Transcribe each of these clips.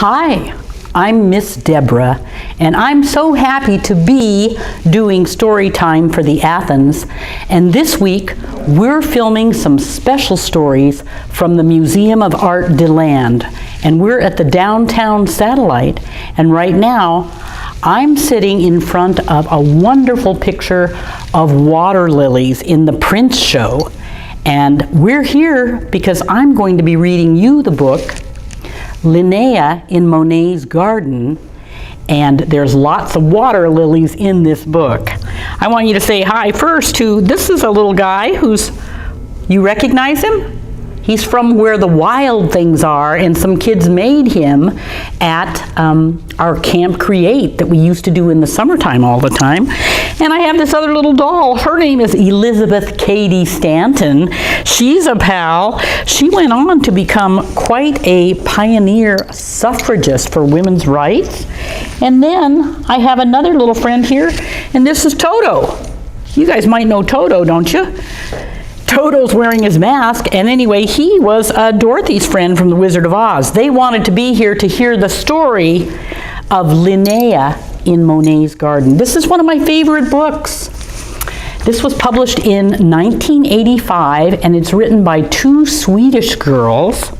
Hi, I'm Miss Deborah, and I'm so happy to be doing story time for the Athens. And this week, we're filming some special stories from the Museum of Art DeLand. And we're at the downtown satellite, and right now, I'm sitting in front of a wonderful picture of water lilies in the Prince show. And we're here because I'm going to be reading you the book, Linnea in Monet's Garden, and there's lots of water lilies in this book. I want you to say hi first to, this is a little guy who's, you recognize him? He's from where the wild things are, and some kids made him at our Camp Create that we used to do in the summertime all the time. And I have this other little doll. Her name is Elizabeth Cady Stanton. She's a pal. She went on to become quite a pioneer suffragist for women's rights. And then I have another little friend here, and this is Toto. You guys might know Toto, don't you? Toto's wearing his mask, and anyway, he was Dorothy's friend from The Wizard of Oz. They wanted to be here to hear the story of Linnea in Monet's Garden. This is one of my favorite books. This was published in 1985, and it's written by two Swedish girls.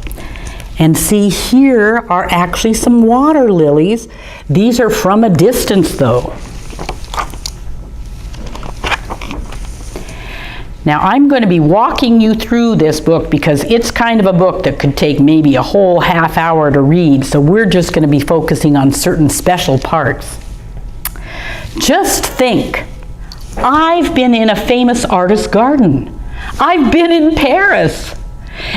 And see, here are actually some water lilies. These are from a distance, though. Now, I'm going to be walking you through this book because it's kind of a book that could take maybe a whole half hour to read, so we're just going to be focusing on certain special parts. Just think, I've been in a famous artist's garden. I've been in Paris,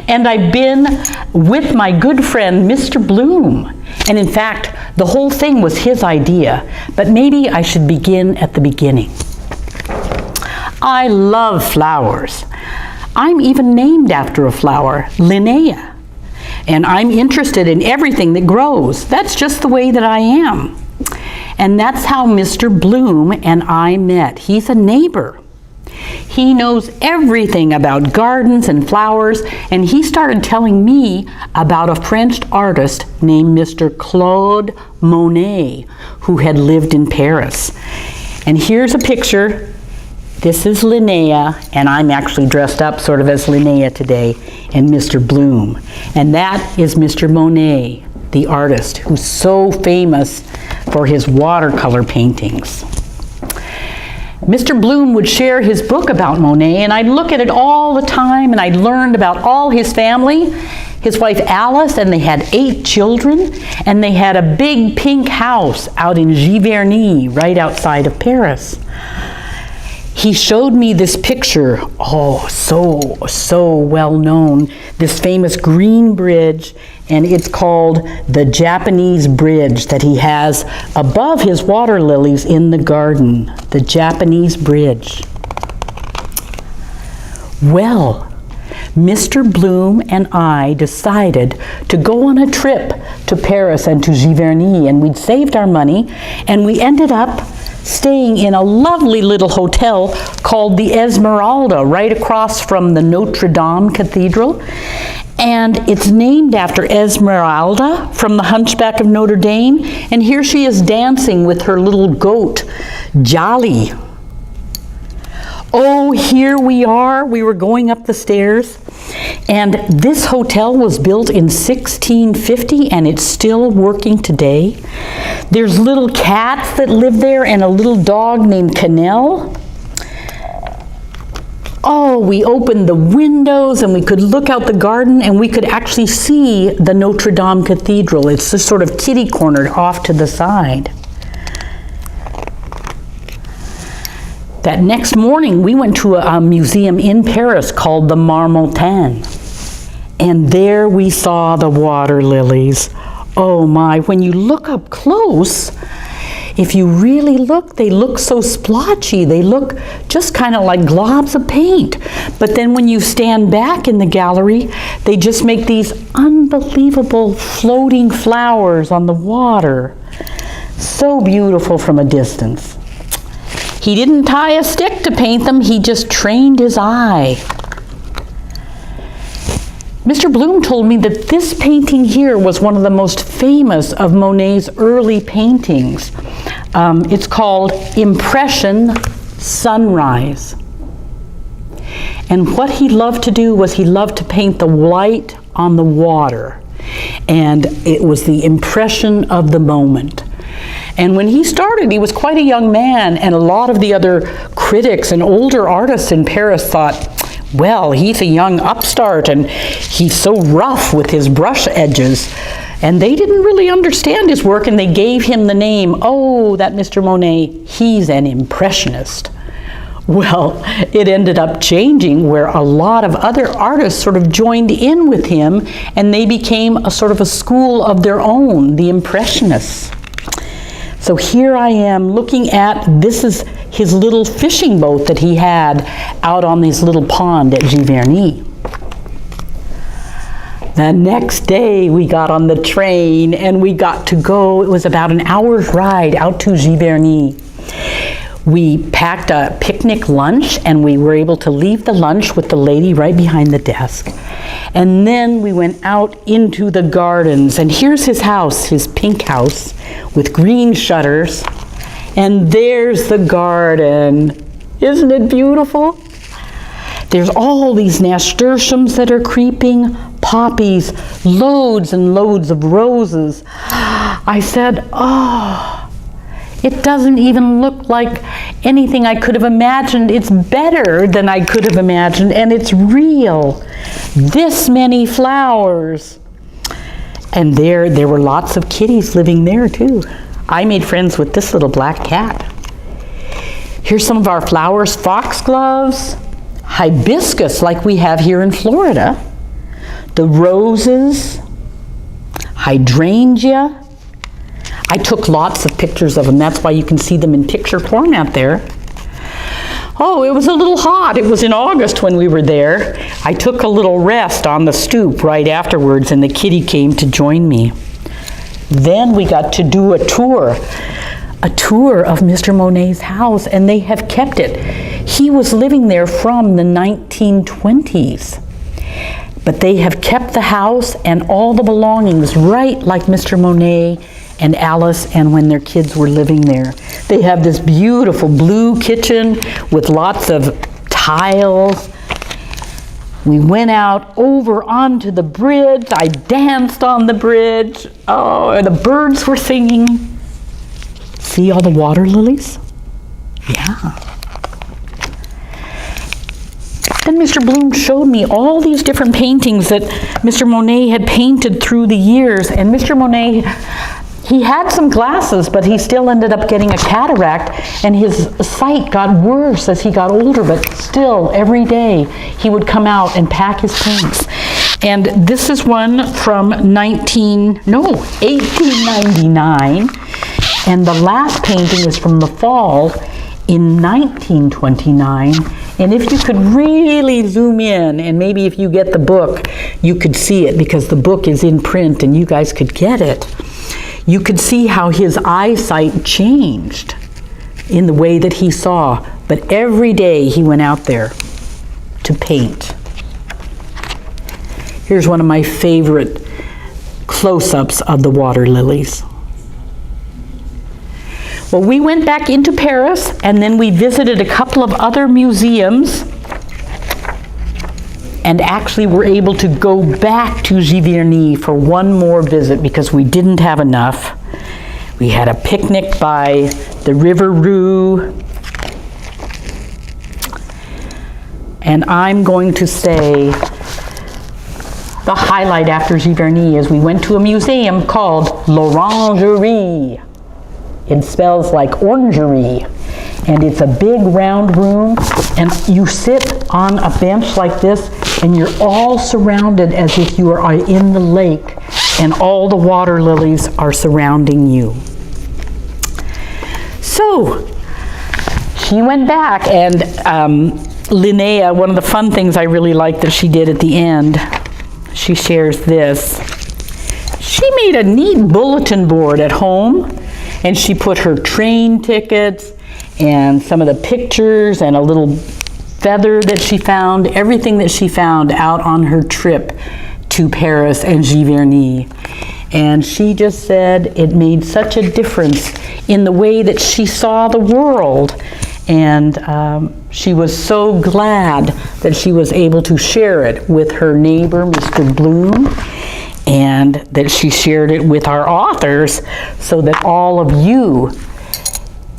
and I've been with my good friend, Mr. Bloom. And in fact, the whole thing was his idea, but maybe I should begin at the beginning. I love flowers. I'm even named after a flower, Linnea. And I'm interested in everything that grows. That's just the way that I am. And that's how Mr. Bloom and I met. He's a neighbor. He knows everything about gardens and flowers, and he started telling me about a French artist named Mr. Claude Monet, who had lived in Paris. And here's a picture. This is Linnea, and I'm actually dressed up sort of as Linnea today, and Mr. Bloom. And that is Mr. Monet, the artist, who's so famous for his watercolor paintings. Mr. Bloom would share his book about Monet, and I'd look at it all the time, and I'd learned about all his family, his wife Alice, and they had 8 children, and they had a big pink house out in Giverny, right outside of Paris. He showed me this picture, oh, so well known, this famous green bridge, and it's called the Japanese Bridge that he has above his water lilies in the garden, the Japanese Bridge. Well, Mr. Bloom and I decided to go on a trip to Paris and to Giverny, and we'd saved our money, and we ended up staying in a lovely little hotel called the Esmeralda, right across from the Notre Dame Cathedral. And it's named after Esmeralda from the Hunchback of Notre Dame. And here she is dancing with her little goat, Jolly. Oh, here we are. We were going up the stairs. And this hotel was built in 1650, and it's still working today. There's little cats that live there and a little dog named Canel. Oh, we opened the windows and we could look out the garden and we could actually see the Notre Dame Cathedral. It's just sort of kitty-cornered off to the side. That next morning, we went to a museum in Paris called the Marmottan. And there we saw the water lilies. Oh my, when you look up close, if you really look, they look so splotchy. They look just kind of like globs of paint. But then when you stand back in the gallery, they just make these unbelievable floating flowers on the water. So beautiful from a distance. He didn't tie a stick to paint them, he just trained his eye. Mr. Bloom told me that this painting here was one of the most famous of Monet's early paintings. It's called Impression Sunrise. And what he loved to do was he loved to paint the light on the water. And it was the impression of the moment. And when he started, he was quite a young man, and a lot of the other critics and older artists in Paris thought, well, he's a young upstart and he's so rough with his brush edges. And they didn't really understand his work, and they gave him the name, oh, that Mr. Monet, he's an impressionist. Well, it ended up changing where a lot of other artists sort of joined in with him, and they became a sort of a school of their own, the Impressionists. So here I am looking at, this is his little fishing boat that he had out on this little pond at Giverny. The next day we got on the train and we got to go, it was about an hour's ride out to Giverny. We packed a picnic lunch and we were able to leave the lunch with the lady right behind the desk. And then we went out into the gardens, and here's his house, his pink house with green shutters. And there's the garden. Isn't it beautiful? There's all these nasturtiums that are creeping, poppies, loads and loads of roses. I said, oh, it doesn't even look like anything I could have imagined. It's better than I could have imagined, and it's real. This many flowers. And there were lots of kitties living there too. I made friends with this little black cat. Here's some of our flowers, foxgloves, hibiscus like we have here in Florida, the roses, hydrangea. I took lots of pictures of them. That's why you can see them in picture format there. Oh, it was a little hot. It was in August when we were there. I took a little rest on the stoop right afterwards, and the kitty came to join me. Then we got to do a tour of Mr. Monet's house, and they have kept it. He was living there from the 1920s. But they have kept the house and all the belongings right like Mr. Monet and Alice and when their kids were living there. They have this beautiful blue kitchen with lots of tiles. We went out over onto the bridge. I danced on the bridge. Oh, and the birds were singing. See all the water lilies? Yeah. Then Mr. Bloom showed me all these different paintings that Mr. Monet had painted through the years. And Mr. Monet, he had some glasses, but he still ended up getting a cataract, and his sight got worse as he got older, but still, every day, he would come out and pack his paints. And this is one from 1899, and the last painting is from the fall in 1929. And if you could really zoom in, and maybe if you get the book, you could see it, because the book is in print and you guys could get it. You could see how his eyesight changed in the way that he saw. But every day he went out there to paint. Here's one of my favorite close-ups of the water lilies. Well, we went back into Paris, and then we visited a couple of other museums, and actually were able to go back to Giverny for one more visit because we didn't have enough. We had a picnic by the River Rue. And I'm going to say the highlight after Giverny is we went to a museum called L'Orangerie. It spells like orangery. And it's a big round room, and you sit on a bench like this, and you're all surrounded as if you are in the lake, and all the water lilies are surrounding you. So she went back, and Linnea, one of the fun things I really liked that she did at the end, she shares this. She made a neat bulletin board at home, and she put her train tickets and some of the pictures and a little feather that she found, everything that she found out on her trip to Paris and Giverny. And she just said it made such a difference in the way that she saw the world. And she was so glad that she was able to share it with her neighbor, Mr. Bloom, and that she shared it with our authors so that all of you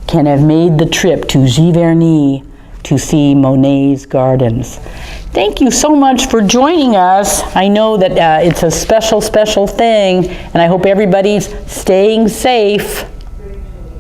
can have made the trip to Giverny to see Monet's gardens. Thank you so much for joining us. I know that it's a special, special thing, and I hope everybody's staying safe.